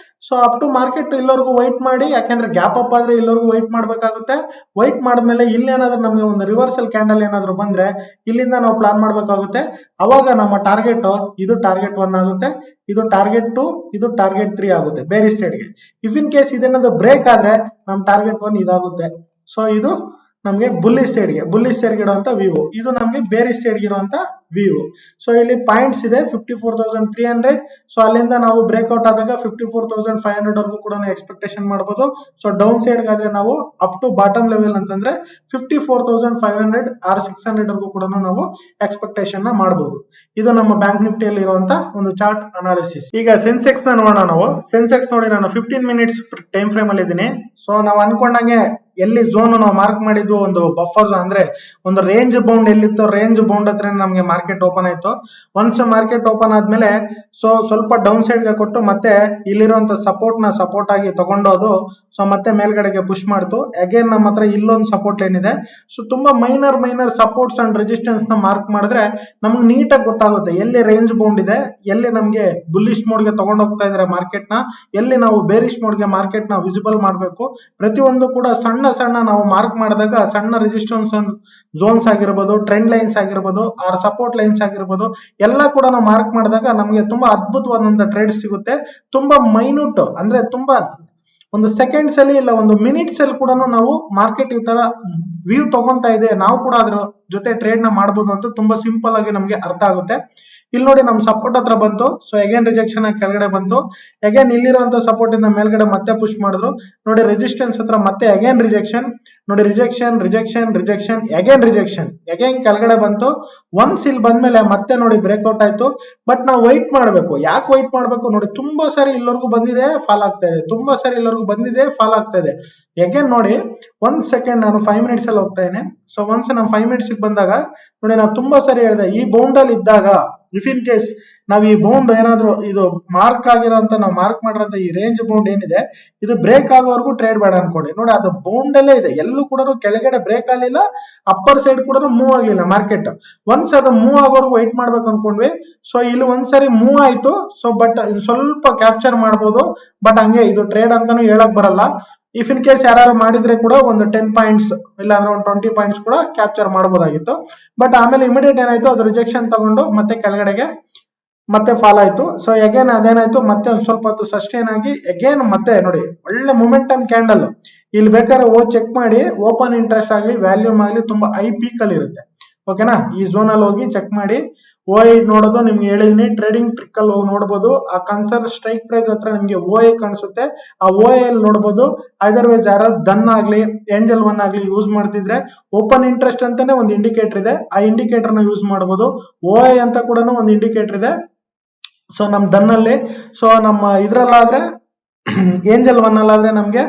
ಸೊ ಅಪ್ ಟು ಮಾರ್ಕೆಟ್ ಇಲ್ಲವರೆಗೂ ವೈಟ್ ಮಾಡಿ, ಯಾಕಂದ್ರೆ ಗ್ಯಾಪ್ ಅಪ್ ಆದ್ರೆ ಇಲ್ಲವರೆಗೂ ವೈಟ್ ಮಾಡ್ಬೇಕಾಗುತ್ತೆ. ವೈಟ್ ಮಾಡಿದ್ಮೇಲೆ ಇಲ್ಲಿ ಏನಾದ್ರು ನಮ್ಗೆ ಒಂದು ರಿವರ್ಸಲ್ ಕ್ಯಾಂಡಲ್ ಏನಾದ್ರು ಬಂದ್ರೆ ಇಲ್ಲಿಂದ ನಾವು ಪ್ಲಾನ್ ಮಾಡ್ಬೇಕಾಗುತ್ತೆ. ಅವಾಗ ನಮ್ಮ ಟಾರ್ಗೆಟ್ ಇದು ಟಾರ್ಗೆಟ್ 1 ಆಗುತ್ತೆ, ಇದು ಟಾರ್ಗೆಟ್ 2, ಇದು ಟಾರ್ಗೆಟ್ 3 ಆಗುತ್ತೆ ಬೇರಿಶ್ ಸೈಡ್ಗೆ. ಇಫ್ ಇನ್ ಕೇಸ್ ಇದೇನಾದ್ರು ಬ್ರೇಕ್ ಆದ್ರೆ ನಮ್ ಟಾರ್ಗೆಟ್ 1 ಇದಾಗುತ್ತೆ. ಸೊ ಇದು ನಮ್ಗೆ ಬುಲ್ಲಿಶ್ ಸೈಡ್ಗೆ ಇರುವಂತ ವ್ಯೂ, ಇದು ನಮ್ಗೆ ಬೇರಿಶ್ ಸೈಡ್ಗೆ ಇರುವಂತ ವ್ಯೂ. ಸೊ ಇಲ್ಲಿ ಪಾಯಿಂಟ್ಸ್ ಇದೆ 54,300. ಸೊ ಅಲ್ಲಿಂದ ನಾವು ಬ್ರೇಕ್ಔಟ್ ಆದಾಗ 54,500 ವರ್ಗೂ ಕೂಡ ಎಕ್ಸ್ಪೆಕ್ಟೇಷನ್ ಮಾಡಬಹುದು. ಸೊ ಡೌನ್ ಸೈಡ್ ಆದ್ರೆ ನಾವು ಅಪ್ ಟು ಬಾಟಮ್ ಲೆವೆಲ್ ಅಂತಂದ್ರೆ 54,500 ಆರ್ 600 ವರ್ಗೂ ಕೂಡ ನಾವು ಎಕ್ಸ್ಪೆಕ್ಟೇಷನ್ ನ ಮಾಡಬಹುದು. ಇದು ನಮ್ಮ ಬ್ಯಾಂಕ್ ನಿಫ್ಟಿಯಲ್ಲಿ ಇರುವಂತ ಒಂದು ಚಾರ್ಟ್ ಅನಾಲಿಸಿಸ್. ಈಗ ಸೆನ್ಸೆಕ್ಸ್ ನ ನೋಡೋಣ ನಾವು. ಸೆನ್ಸೆಕ್ಸ್ ನೋಡಿ ನಾನು 15 ಮಿನಿಟ್ಸ್ ಟೈಮ್ ಫ್ರೇಮ್ ಅಲ್ಲಿ ಇದ್ದೀನಿ. ಸೊ ನಾವು ಅನ್ಕೊಂಡಂಗೆ ಎಲ್ಲಿ ಝೋನ್ ನಾವು ಮಾರ್ಕ್ ಮಾಡಿದ್ವು ಒಂದು ಬಫರ್ ಅಂದ್ರೆ ಒಂದು ರೇಂಜ್ ಬೌಂಡ್ ಎಲ್ಲಿತ್ತು, ರೇಂಜ್ ಬೌಂಡ್ ಹತ್ರ ನಮ್ಗೆ ಮಾರ್ಕೆಟ್ ಓಪನ್ ಆಯ್ತು. ಒನ್ಸ್ ಮಾರ್ಕೆಟ್ ಓಪನ್ ಆದ್ಮೇಲೆ ಸೊ ಸ್ವಲ್ಪ ಡೌನ್ ಸೈಡ್ ಗೆ ಕೊಟ್ಟು ಮತ್ತೆ ಇಲ್ಲಿರುವಂತ ಸಪೋರ್ಟ್ ಆಗಿ ತಗೊಂಡೋದು. ಸೊ ಮತ್ತೆ ಮೇಲ್ಗಡೆಗೆ ಪುಷ್ ಮಾಡ್ತು. ಅಗೇನ್ ನಮ್ಮ ಹತ್ರ ಇಲ್ಲೊಂದು ಸಪೋರ್ಟ್ ಲೈನ್ ಇದೆ. ಸೊ ತುಂಬಾ ಮೈನರ್ ಸಪೋರ್ಟ್ಸ್ ಅಂಡ್ ರೆಸಿಸ್ಟೆನ್ಸ್ ನ ಮಾರ್ಕ್ ಮಾಡಿದ್ರೆ ನಮ್ಗೆ ನೀಟಾಗಿ ಗೊತ್ತಾಗುತ್ತೆ ಎಲ್ಲಿ ರೇಂಜ್ ಬೌಂಡ್ ಇದೆ, ಎಲ್ಲಿ ನಮ್ಗೆ ಬುಲ್ಲಿಶ್ ಮೋಡ್ ಗೆ ತಗೊಂಡ್ ಹೋಗ್ತಾ ಇದಾರೆ ಮಾರ್ಕೆಟ್ ನ, ಎಲ್ಲಿ ನಾವು ಬೇರಿಶ್ ಮೋಡ್ ಗೆ ಮಾರ್ಕೆಟ್ ನ ವಿಸಿಬಲ್ ಮಾಡ್ಬೇಕು. ಪ್ರತಿಯೊಂದು ಕೂಡ ಸಣ್ಣ ನಾವು ಮಾರ್ಕ್ ಮಾಡಿದಾಗ ಸಣ್ಣ ರೆಸಿಸ್ಟೆನ್ಸ್ ಝೋನ್ಸ್ ಆಗಿರ್ಬೋದು, ಟ್ರೆಂಡ್ ಲೈನ್ಸ್ ಆಗಿರ್ಬೋದು, ಆರ್ ಸಪೋರ್ಟ್ ಲೈನ್ಸ್ ಆಗಿರ್ಬೋದು, ಎಲ್ಲ ಕೂಡ ನಾವು ಮಾರ್ಕ್ ಮಾಡಿದಾಗ ನಮಗೆ ತುಂಬಾ ಅದ್ಭುತವಾದಂತ ಟ್ರೇಡ್ ಸಿಗುತ್ತೆ. ತುಂಬಾ ಮೈನ್ಯೂಟ್ ಅಂದ್ರೆ ತುಂಬಾ ಒಂದು ಸೆಕೆಂಡ್ಸ್ ಅಲ್ಲಿ ಇಲ್ಲ ಒಂದು ಮಿನಿಟ್ಸ್ ಅಲ್ಲಿ ಕೂಡ ನಾವು ಮಾರ್ಕೆಟ್ ಈ ತರ ವ್ಯೂ ತಗೊಂತಾ ಇದೆ, ನಾವು ಕೂಡ ಅದ್ರ ಜೊತೆ ಟ್ರೇಡ್ ನ ಮಾಡಬಹುದು ಅಂತ ತುಂಬಾ ಸಿಂಪಲ್ ಆಗಿ ನಮ್ಗೆ ಅರ್ಥ ಆಗುತ್ತೆ. ಇಲ್ಲಿ ನೋಡಿ ನಮ್ ಸಪೋರ್ಟ್ ಹತ್ರ ಬಂತು. ಸೊ ಅಗೇನ್ ರಿಜೆಕ್ಷನ್ ಕೆಳಗಡೆ ಬಂತು. ಅಗೇನ್ ಇಲ್ಲಿರುವಂತ ಸಪೋರ್ಟ್ ಇಂದ ಮೇಲ್ಗಡೆ ಮತ್ತೆ ಪುಷ್ ಮಾಡಿದ್ರು. ನೋಡಿ ರೆಸಿಸ್ಟೆನ್ಸ್ ಹತ್ರ ಮತ್ತೆ ಅಗೇನ್ ರಿಜೆಕ್ಷನ್, ನೋಡಿ ರಿಜೆಕ್ಷನ್ ಅಗೇನ್ ಕೆಳಗಡೆ ಬಂತು. ಒನ್ಸ್ ಇಲ್ಲಿ ಬಂದ್ಮೇಲೆ ಮತ್ತೆ ನೋಡಿ ಬ್ರೇಕ್ಔಟ್ ಆಯ್ತು. ಬಟ್ ನಾವು ವೈಟ್ ಮಾಡ್ಬೇಕು. ಯಾಕೆ ವೈಟ್ ಮಾಡ್ಬೇಕು ನೋಡಿ, ತುಂಬಾ ಸಾರಿ ಇಲ್ಲವರೆಗೂ ಬಂದಿದೆ, ಫಾಲ್ ಆಗ್ತಾ ಇದೆ, ತುಂಬಾ ಸಾರಿ ಇಲ್ಲವರೆಗೂ ಬಂದಿದೆ, ಫಾಲ್ ಆಗ್ತಾ ಇದೆ. ಅಗೇನ್ ನೋಡಿ 1 ಸೆಕೆಂಡ್ ನಾನು 5 ಮಿನಿಟ್ಸ್ ಅಲ್ಲಿ ಹೋಗ್ತಾ ಇದ್ದೇನೆ. ಸೊ ಒನ್ಸ್ ನಾವು 5 ಮಿನಿಟ್ಸ್ ಬಂದಾಗ ನೋಡಿ ನಾವು ತುಂಬಾ ಸಾರಿ ಹೇಳಿದೆ ಈ ಬೌಂಡ್ ಅಲ್ಲಿ ಇದ್ದಾಗ ಇಫ್ ಇನ್ ಕೇಸ್ ನಾವ್ ಈ ಬೌಂಡ್ ಏನಾದ್ರು ಇದು ಮಾರ್ಕ್ ಆಗಿರೋಂತ ನಾವು ಮಾರ್ಕ್ ಮಾಡಿರೋಂತ ಈ ರೇಂಜ್ ಬೌಂಡ್ ಏನಿದೆ ಇದು ಬ್ರೇಕ್ ಆಗೋವರೆಗೂ ಟ್ರೇಡ್ ಬೇಡ ಅನ್ಕೊಳ್ಳಿ. ನೋಡಿ ಅದು ಬೌಂಡ್ ಅಲ್ಲೇ ಇದೆ, ಎಲ್ಲೂ ಕೂಡ ಕೆಳಗಡೆ ಬ್ರೇಕ್ ಆಗಲಿಲ್ಲ, ಅಪ್ಪರ್ ಸೈಡ್ ಕೂಡ ಮೂವ್ ಆಗ್ಲಿಲ್ಲ ಮಾರ್ಕೆಟ್. ಒನ್ಸ್ ಅದು ಮೂವ್ ಆಗೋವರೆಗೂ ವೈಟ್ ಮಾಡ್ಬೇಕು ಅನ್ಕೊಂಡ್ವಿ. ಸೊ ಇಲ್ಲಿ ಒಂದ್ಸರಿ ಮೂವ್ ಆಯ್ತು. ಸೊ ಬಟ್ ಸ್ವಲ್ಪ ಕ್ಯಾಪ್ಚರ್ ಮಾಡ್ಬೋದು, ಬಟ್ ಹಂಗೆ ಇದು ಟ್ರೇಡ್ ಅಂತಾನು ಹೇಳಕ್ ಬರಲ್ಲ. ಇಫ್ ಇನ್ ಕೇಸ್ ಯಾರು ಮಾಡಿದ್ರೆ ಕೂಡ ಒಂದು 10 ಪಾಯಿಂಟ್ಸ್ ಇಲ್ಲ ಅಂದ್ರೆ ಒಂದು 20 ಪಾಯಿಂಟ್ಸ್ ಕೂಡ ಕ್ಯಾಪ್ಚರ್ ಮಾಡಬಹುದಾಗಿತ್ತು. ಬಟ್ ಆಮೇಲೆ ಇಮಿಡಿಯೇಟ್ ಏನಾಯ್ತು, ಅದು ರಿಜೆಕ್ಷನ್ ತಗೊಂಡು ಮತ್ತೆ ಕೆಳಗಡೆಗೆ ಮತ್ತೆ ಫಾಲ್ ಆಯ್ತು. ಸೊ ಅಗೇನ್ ಅದೇನಾಯ್ತು, ಮತ್ತೆ ಸ್ವಲ್ಪ ಹೊತ್ತು ಸಸ್ಟೈನ್ ಆಗಿ ಅಗೇನ್ ಮತ್ತೆ ನೋಡಿ ಒಳ್ಳೆ ಮೊಮೆಂಟಮ್ ಕ್ಯಾಂಡಲ್. ಇಲ್ಲಿ ಬೇಕಾದ್ರೆ ಚೆಕ್ ಮಾಡಿ, ಓಪನ್ ಇಂಟ್ರೆಸ್ಟ್ ಆಗ್ಲಿ ವ್ಯಾಲ್ಯೂಮ್ ಆಗ್ಲಿ ತುಂಬಾ ಹೈ ಪೀಕ್ ಅಲ್ಲಿ ಇರುತ್ತೆ. ಓಕೆನಾ, ಈ ಝೋನ್ ಅಲ್ಲಿ ಹೋಗಿ ಚೆಕ್ ಮಾಡಿ. ಓಐ ನೋಡೋದು ನಿಮ್ಗೆ ಹೇಳಿದೀನಿ, ಟ್ರೇಡಿಂಗ್ ಟ್ರಿಕ್ ಅಲ್ಲಿ ಹೋಗಿ ನೋಡಬಹುದು. ಆ ಕನ್ಸರ್ನ್ ಸ್ಟ್ರೈಕ್ ಪ್ರೈಸ್ ಹತ್ರ ನಿಮ್ಗೆ ಓಐ ಕಾಣಿಸುತ್ತೆ, ಆ ಓಐ ಅಲ್ಲಿ ನೋಡಬಹುದು. ಅದರ್ವೈಸ್ ಯಾರು ದನ್ ಆಗ್ಲಿ ಏಂಜಲ್ 1 ಆಗ್ಲಿ ಯೂಸ್ ಮಾಡ್ತಿದ್ರೆ ಓಪನ್ ಇಂಟ್ರೆಸ್ಟ್ ಅಂತಾನೆ ಒಂದು ಇಂಡಿಕೇಟರ್ ಇದೆ, ಆ ಇಂಡಿಕೇಟರ್ ನ ಯೂಸ್ ಮಾಡಬಹುದು. ಓಐ ಅಂತ ಕೂಡ ಒಂದು ಇಂಡಿಕೇಟರ್ ಇದೆ. ಸೊ ನಮ್ ದನ್ನಲ್ಲಿ, ಸೊ ನಮ್ಮ ಇದ್ರಲ್ಲಾದ್ರೆ ಏಂಜಲ್ 1 ಅಲ್ಲಾದ್ರೆ ನಮ್ಗೆ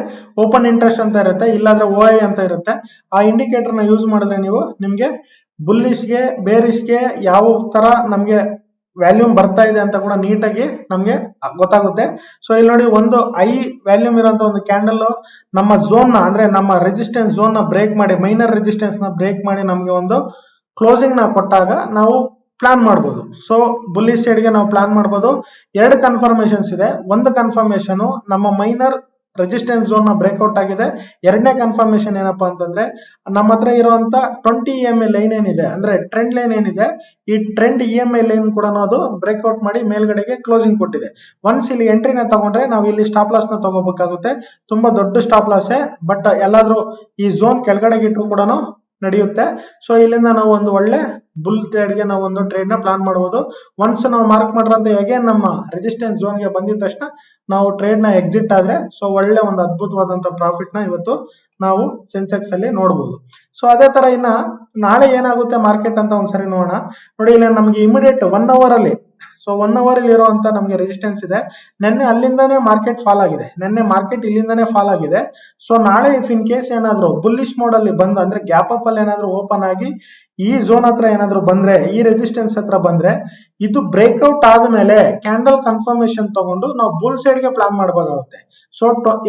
ಓಪನ್ ಇಂಟ್ರೆಸ್ಟ್ ಅಂತ ಇರುತ್ತೆ, ಇಲ್ಲಾಂದ್ರೆ ಓಐ ಅಂತ ಇರುತ್ತೆ. ಆ ಇಂಡಿಕೇಟರ್ ನ ಯೂಸ್ ಮಾಡಿದ್ರೆ ನೀವು ನಿಮ್ಗೆ ಬುಲ್ಲಿಶ್ಗೆ ಬೇರಿಶ್ಗೆ ಯಾವ ತರ ನಮ್ಗೆ ವ್ಯಾಲ್ಯೂಮ್ ಬರ್ತಾ ಇದೆ ಅಂತ ಕೂಡ ನೀಟಾಗಿ ನಮ್ಗೆ ಗೊತ್ತಾಗುತ್ತೆ. ಸೊ ಇಲ್ಲಿ ನೋಡಿ ಒಂದು ಐ ವ್ಯಾಲ್ಯೂಮ್ ಇರೋಂತ ಒಂದು ಕ್ಯಾಂಡಲ್ ನಮ್ಮ ಝೋನ್ ನ ಅಂದ್ರೆ ನಮ್ಮ ರೆಸಿಸ್ಟೆನ್ಸ್ ಝೋನ್ ನ ಬ್ರೇಕ್ ಮಾಡಿ, ಮೈನರ್ ರೆಸಿಸ್ಟೆನ್ಸ್ ನ ಬ್ರೇಕ್ ಮಾಡಿ ನಮ್ಗೆ ಒಂದು ಕ್ಲೋಸಿಂಗ್ ನ ಕೊಟ್ಟಾಗ ನಾವು ಪ್ಲಾನ್ ಮಾಡ್ಬೋದು. ಸೊ ಬುಲ್ಲಿಶ್ ಸೈಡ್ಗೆ ನಾವು ಪ್ಲಾನ್ ಮಾಡ್ಬೋದು. ಎರಡು ಕನ್ಫರ್ಮೇಶನ್ಸ್ ಇದೆ. ಒಂದು ಕನ್ಫರ್ಮೇಶನ್ ನಮ್ಮ ಮೈನರ್ ರೆಸಿಸ್ಟೆನ್ಸ್ ಝೋನ್ ನ ಬ್ರೇಕ್ಔಟ್ ಆಗಿದೆ. ಎರಡನೇ ಕನ್ಫರ್ಮೇಶನ್ ಏನಪ್ಪಾ ಅಂತಂದ್ರೆ ನಮ್ಮ ಹತ್ರ ಇರುವಂತ 20 EMA ಲೈನ್ ಏನಿದೆ ಅಂದ್ರೆ ಟ್ರೆಂಡ್ ಲೈನ್ ಏನಿದೆ, ಈ ಟ್ರೆಂಡ್ EMA ಲೈನ್ ಕೂಡ ಅದು ಬ್ರೇಕ್ಔಟ್ ಮಾಡಿ ಮೇಲ್ಗಡೆಗೆ ಕ್ಲೋಸಿಂಗ್ ಕೊಟ್ಟಿದೆ. ಒನ್ಸ್ ಇಲ್ಲಿ ಎಂಟ್ರಿನ ತಗೊಂಡ್ರೆ ನಾವು ಇಲ್ಲಿ ಸ್ಟಾಪ್ ಲಾಸ್ ನ ತಗೋಬೇಕಾಗುತ್ತೆ. ತುಂಬಾ ದೊಡ್ಡ ಸ್ಟಾಪ್ ಲಾಸೇ, ಬಟ್ ಎಲ್ಲಾದ್ರೂ ಈ ಝೋನ್ ಕೆಳಗಡೆಗೆ ಇಟ್ಟರು ಕೂಡ ನಡೆಯುತ್ತೆ. ಸೊ ಇಲ್ಲಿಂದ ನಾವು ಒಂದು ಒಳ್ಳೆ ಬುಲ್ ಟ್ರೇಡ್ಗೆ ನಾವು ಒಂದು ಟ್ರೇಡ್ ನ ಪ್ಲಾನ್ ಮಾಡಬಹುದು. ಒನ್ಸ್ ನಾವು ಮಾರ್ಕ್ ಮಾಡಿರಂತ ಅಗೇನ್ ನಮ್ಮ ರೆಸಿಸ್ಟೆನ್ಸ್ ಝೋನ್ ಗೆ ಬಂದಿದ ತಕ್ಷಣ ನಾವು ಟ್ರೇಡ್ ನ ಎಕ್ಸಿಟ್ ಆದ್ರೆ ಸೊ ಒಳ್ಳೆ ಒಂದು ಅದ್ಭುತವಾದಂತ ಪ್ರಾಫಿಟ್ ನ ಇವತ್ತು ನಾವು ಸೆನ್ಸೆಕ್ಸ್ ಅಲ್ಲಿ ನೋಡಬಹುದು. ಸೊ ಅದೇ ತರ ಇನ್ನ ನಾಳೆ ಏನಾಗುತ್ತೆ ಮಾರ್ಕೆಟ್ ಅಂತ ಒಂದ್ಸರಿ ನೋಡೋಣ. ನೋಡಿ ಇಲ್ಲಿ ನಮ್ಗೆ ಇಮಿಡಿಯೇಟ್ 1 ಅವರ್ ಅಲ್ಲಿ, ಸೊ 1 ಅವರ್ ಅಲ್ಲಿ ಇರುವಂತ ನಮ್ಗೆ ರೆಸಿಸ್ಟೆನ್ಸ್ ಇದೆ. ನಿನ್ನೆ ಅಲ್ಲಿಂದಾನೇ ಮಾರ್ಕೆಟ್ ಫಾಲ್ ಆಗಿದೆ. ನಿನ್ನೆ ಮಾರ್ಕೆಟ್ ಇಲ್ಲಿಂದಾನೇ ಫಾಲ್ ಆಗಿದೆ. ಸೊ ನಾಳೆ ಇಫ್ ಇನ್ ಕೇಸ್ ಏನಾದ್ರು ಬುಲ್ಲಿಶ್ ಮೋಡ್ ಅಲ್ಲಿ ಬಂದು ಅಂದ್ರೆ ಗ್ಯಾಪ್ ಅಪ್ ಅಲ್ಲಿ ಏನಾದ್ರು ಓಪನ್ ಆಗಿ ಈ ಝೋನ್ ಹತ್ರ ಏನಾದ್ರು ಬಂದ್ರೆ, ಈ ರೆಸಿಸ್ಟೆನ್ಸ್ ಹತ್ರ ಬಂದ್ರೆ, ಇದು ಬ್ರೇಕ್ಔಟ್ ಆದ್ಮೇಲೆ ಕ್ಯಾಂಡಲ್ ಕನ್ಫರ್ಮೇಶನ್ ತಗೊಂಡು ನಾವು ಬುಲ್ ಸೈಡ್ ಗೆ ಪ್ಲಾನ್ ಮಾಡಬೇಕಾಗುತ್ತೆ. ಸೊ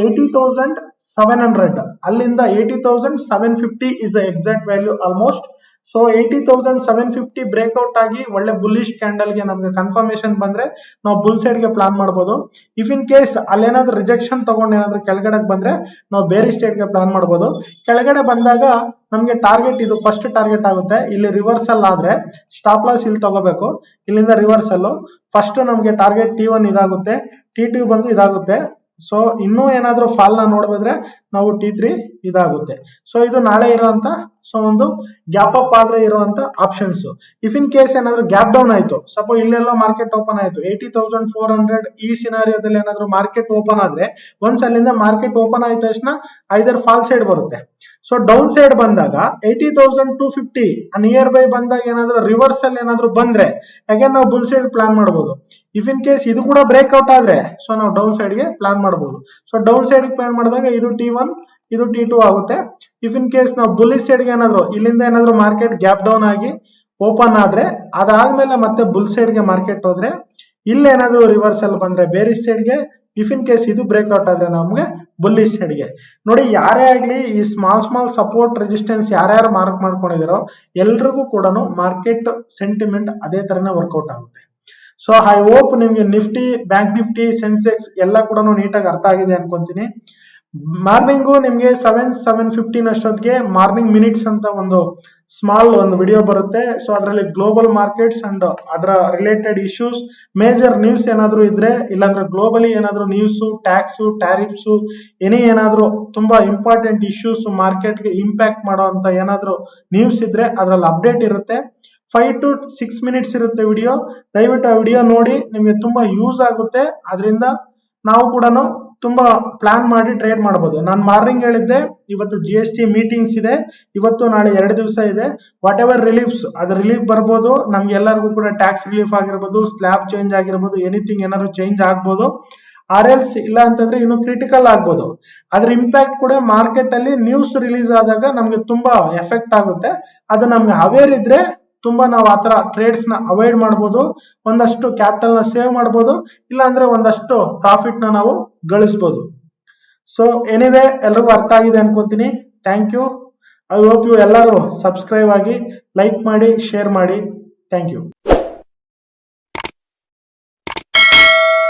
80,700 ಅಲ್ಲಿಂದ 80,750 is the exact value almost. So 80,750 breakout ಆಗಿ ಒಳ್ಳೆ ಬುಲ್ಲಿಶ್ ಕ್ಯಾಂಡಲ್ ಗೆ ನಮ್ಗೆ ಕನ್ಫರ್ಮೇಶನ್ ಬಂದ್ರೆ ನಾವು ಬುಲ್ ಸೈಡ್ ಗೆ ಪ್ಲಾನ್ ಮಾಡಬಹುದು. ಇಫ್ ಇನ್ ಕೇಸ್ ಅಲ್ಲೇನಾದ್ರೂ ರಿಜೆಕ್ಷನ್ ತಗೊಂಡು ಏನಾದ್ರೂ ಕೆಳಗಡೆ ಬಂದ್ರೆ ನಾವು ಬೇರೆ ಸೈಡ್ ಗೆ ಪ್ಲಾನ್ ಮಾಡಬಹುದು. ಕೆಳಗಡೆ ಬಂದಾಗ ನಮ್ಗೆ ಟಾರ್ಗೆಟ್ ಇದು ಫಸ್ಟ್ ಟಾರ್ಗೆಟ್ ಆಗುತ್ತೆ. ಇಲ್ಲಿ ರಿವರ್ಸಲ್ ಆದ್ರೆ ಸ್ಟಾಪ್ ಲಾಸ್ ಇಲ್ಲಿ ತಗೋಬೇಕು. ಇಲ್ಲಿಂದ ರಿವರ್ಸಲ್ ಫಸ್ಟ್ ನಮ್ಗೆ ಟಾರ್ಗೆಟ್ T1 ಇದಾಗುತ್ತೆ, T2 ಬಂದು ಇದಾಗುತ್ತೆ. ಸೊ ಇನ್ನೂ ಏನಾದ್ರೂ ಫಾಲ್ ನ ನೋಡ್ಬೋದ್ರೆ ನಾವು T3 ಇದಾಗುತ್ತೆ. ಸೊ ಇದು ನಾಳೆ ಇರುವಂತ ಸೊ ಒಂದು ಗ್ಯಾಪ್ ಅಪ್ ಆದ್ರೆ ಇರುವಂತ ಆಪ್ಷನ್ಸ್. ಇಫ್ ಇನ್ ಕೇಸ್ ಏನಾದ್ರು ಗ್ಯಾಪ್ ಡೌನ್ ಆಯ್ತು, ಸಪೋಸ್ ಇಲ್ಲೆಲ್ಲೋ ಮಾರ್ಕೆಟ್ ಓಪನ್ ಆಯ್ತು 80,400 ಈ ಸಿನಾರಿಯೋದಲ್ಲಿ ಏನಾದ್ರು ಮಾರ್ಕೆಟ್ ಓಪನ್ ಆದ್ರೆ ಒನ್ಸ್ ಅಲ್ಲಿಂದ ಮಾರ್ಕೆಟ್ ಓಪನ್ ಆಯ್ತ ತಕ್ಷಣ ಐದರ್ ಫಾಲ್ ಸೈಡ್ ಬರುತ್ತೆ. ಸೊ ಡೌನ್ ಸೈಡ್ ಬಂದಾಗ 80,250 ನಿಯರ್ ಬೈ ಬಂದಾಗ ಏನಾದ್ರು ರಿವರ್ಸಲ್ ಏನಾದ್ರು ಬಂದ್ರೆ ಅಗೇನ್ ನಾವು ಬುಲ್ ಸೈಡ್ ಪ್ಲಾನ್ ಮಾಡಬಹುದು. ಇಫ್ ಇನ್ ಕೇಸ್ ಇದು ಕೂಡ ಬ್ರೇಕ್ಔಟ್ ಆದ್ರೆ ಸೊ ನಾವು ಡೌನ್ ಸೈಡ್ ಗೆ ಪ್ಲಾನ್ ಮಾಡಬಹುದು. ಸೊ ಡೌನ್ ಸೈಡ್ ಪ್ಲಾನ್ ಮಾಡಿದಾಗ ಇದು T1 ಇದು T2 ಆಗುತ್ತೆ. ಇಫ್ ಇನ್ ಕೇಸ್ ನಾವು ಬುಲ್ಲಿಶ್ ಸೈಡ್ ಗೆ ಏನಾದ್ರು ಇಲ್ಲಿಂದ ಏನಾದ್ರು ಮಾರ್ಕೆಟ್ ಗ್ಯಾಪ್ ಡೌನ್ ಆಗಿ ಓಪನ್ ಆದ್ರೆ ಅದಾದ್ಮೇಲೆ ಮತ್ತೆ ಬುಲ್ ಸೈಡ್ ಗೆ ಮಾರ್ಕೆಟ್ ಹೋದ್ರೆ ಇಲ್ಲಿ ಏನಾದ್ರು ರಿವರ್ಸಲ್ ಬಂದ್ರೆ ಬೇರಿಶ್ ಸೈಡ್ ಗೆ, ಇಫ್ ಇನ್ ಕೇಸ್ ಇದು ಬ್ರೇಕ್ಔಟ್ ಆದ್ರೆ ನಮ್ಗೆ ಬುಲ್ಲಿಶ್ ಸೈಡ್ ಗೆ. ನೋಡಿ ಯಾರೇ ಆಗ್ಲಿ ಈ ಸ್ಮಾಲ್ ಸಪೋರ್ಟ್ ರೆಸಿಸ್ಟೆನ್ಸ್ ಯಾರ್ಯಾರು ಮಾರ್ಕ್ ಮಾಡ್ಕೊಂಡಿದಾರೋ ಎಲ್ರಿಗೂ ಕೂಡ ಮಾರ್ಕೆಟ್ ಸೆಂಟಿಮೆಂಟ್ ಅದೇ ತರನೇ ವರ್ಕೌಟ್ ಆಗುತ್ತೆ. ಸೊ ಐ ಹೋಪ್ ನಿಮ್ಗೆ ನಿಫ್ಟಿ, ಬ್ಯಾಂಕ್ ನಿಫ್ಟಿ, ಸೆನ್ಸೆಕ್ಸ್ ಎಲ್ಲ ಕೂಡ ನೀಟಾಗಿ ಅರ್ಥ ಆಗಿದೆ ಅನ್ಕೊಂತೀನಿ. ಮಾರ್ನಿಂಗು ನಿಮ್ಗೆ 7:15 ಅಷ್ಟೊತ್ತಿಗೆ ಮಾರ್ನಿಂಗ್ ಮಿನಿಟ್ಸ್ ಅಂತ ಒಂದು ಸ್ಮಾಲ್ ಒಂದು ವಿಡಿಯೋ ಬರುತ್ತೆ. ಸೊ ಅದರಲ್ಲಿ ಗ್ಲೋಬಲ್ ಮಾರ್ಕೆಟ್ಸ್ ಅಂಡ್ ಅದರ ರಿಲೇಟೆಡ್ ಇಶ್ಯೂಸ್, ಮೇಜರ್ ನ್ಯೂಸ್ ಏನಾದ್ರು ಇದ್ರೆ, ಇಲ್ಲಾಂದ್ರೆ ಗ್ಲೋಬಲಿ ಏನಾದ್ರು ನ್ಯೂಸ್, ಟ್ಯಾಕ್ಸ್, ಟ್ಯಾರಿಫ್ಸ್, ಏನಾದ್ರು ತುಂಬಾ ಇಂಪಾರ್ಟೆಂಟ್ ಇಶ್ಯೂಸ್ ಮಾರ್ಕೆಟ್ ಗೆ ಇಂಪ್ಯಾಕ್ಟ್ ಮಾಡುವಂತ ಏನಾದ್ರು ನ್ಯೂಸ್ ಇದ್ರೆ ಅದ್ರಲ್ಲಿ ಅಪ್ಡೇಟ್ ಇರುತ್ತೆ. 5 to 6 ಮಿನಿಟ್ಸ್ ಇರುತ್ತೆ ವಿಡಿಯೋ. ದಯವಿಟ್ಟು ಆ ವಿಡಿಯೋ ನೋಡಿ, ನಿಮ್ಗೆ ತುಂಬಾ ಯೂಸ್ ಆಗುತ್ತೆ. ಅದರಿಂದ ನಾವು ಕೂಡ ತುಂಬಾ ಪ್ಲಾನ್ ಮಾಡಿ ಟ್ರೇಡ್ ಮಾಡಬಹುದು. ನಾನು ಮಾರ್ನಿಂಗ್ ಹೇಳಿದ್ದೆ ಇವತ್ತು GST ಮೀಟಿಂಗ್ಸ್ ಇದೆ, ಇವತ್ತು ನಾಳೆ 2 ದಿವಸ ಇದೆ. ವಾಟ್ ಎವರ್ ರಿಲೀಫ್ಸ್ ಅದು ರಿಲೀಫ್ ಬರ್ಬೋದು. ನಮ್ಗೆ ಎಲ್ಲರಿಗೂ ಕೂಡ ಟ್ಯಾಕ್ಸ್ ರಿಲೀಫ್ ಆಗಿರ್ಬೋದು, ಸ್ಲ್ಯಾಬ್ ಚೇಂಜ್ ಆಗಿರ್ಬೋದು, ಎನಿಥಿಂಗ್ ಏನಾದ್ರು ಚೇಂಜ್ ಆಗ್ಬೋದು. RLs ಇಲ್ಲ ಅಂತಂದ್ರೆ ಇನ್ನು ಕ್ರಿಟಿಕಲ್ ಆಗ್ಬೋದು. ಅದ್ರ ಇಂಪ್ಯಾಕ್ಟ್ ಕೂಡ ಮಾರ್ಕೆಟ್ ಅಲ್ಲಿ ನ್ಯೂಸ್ ರಿಲೀಸ್ ಆದಾಗ ನಮ್ಗೆ ತುಂಬಾ ಎಫೆಕ್ಟ್ ಆಗುತ್ತೆ. ಅದು ನಮ್ಗೆ ಅವೇರ್ ಇದ್ರೆ ತುಂಬಾ ನಾವು ಆತರ ಟ್ರೇಡ್ಸ್ ನ ಅವಾಯ್ಡ್ ಮಾಡಬಹುದು. ಒಂದಷ್ಟು ಕ್ಯಾಪಿಟಲ್ ನ ಸೇವ್ ಮಾಡಬಹುದು, ಇಲ್ಲ ಅಂದ್ರೆ ಒಂದಷ್ಟು ಪ್ರಾಫಿಟ್ ನ ನಾವು ಗಳಿಸಬಹುದು. ಸೊ ಎನಿವೇ ಎಲ್ರಿಗೂ ಅರ್ಥ ಆಗಿದೆ ಅನ್ಕೊಂತೀನಿ. Thank you. I hope you ಎಲ್ಲರೂ ಸಬ್ಸ್ಕ್ರೈಬ್ ಆಗಿ, ಲೈಕ್ ಮಾಡಿ, ಶೇರ್ ಮಾಡಿ. Thank you.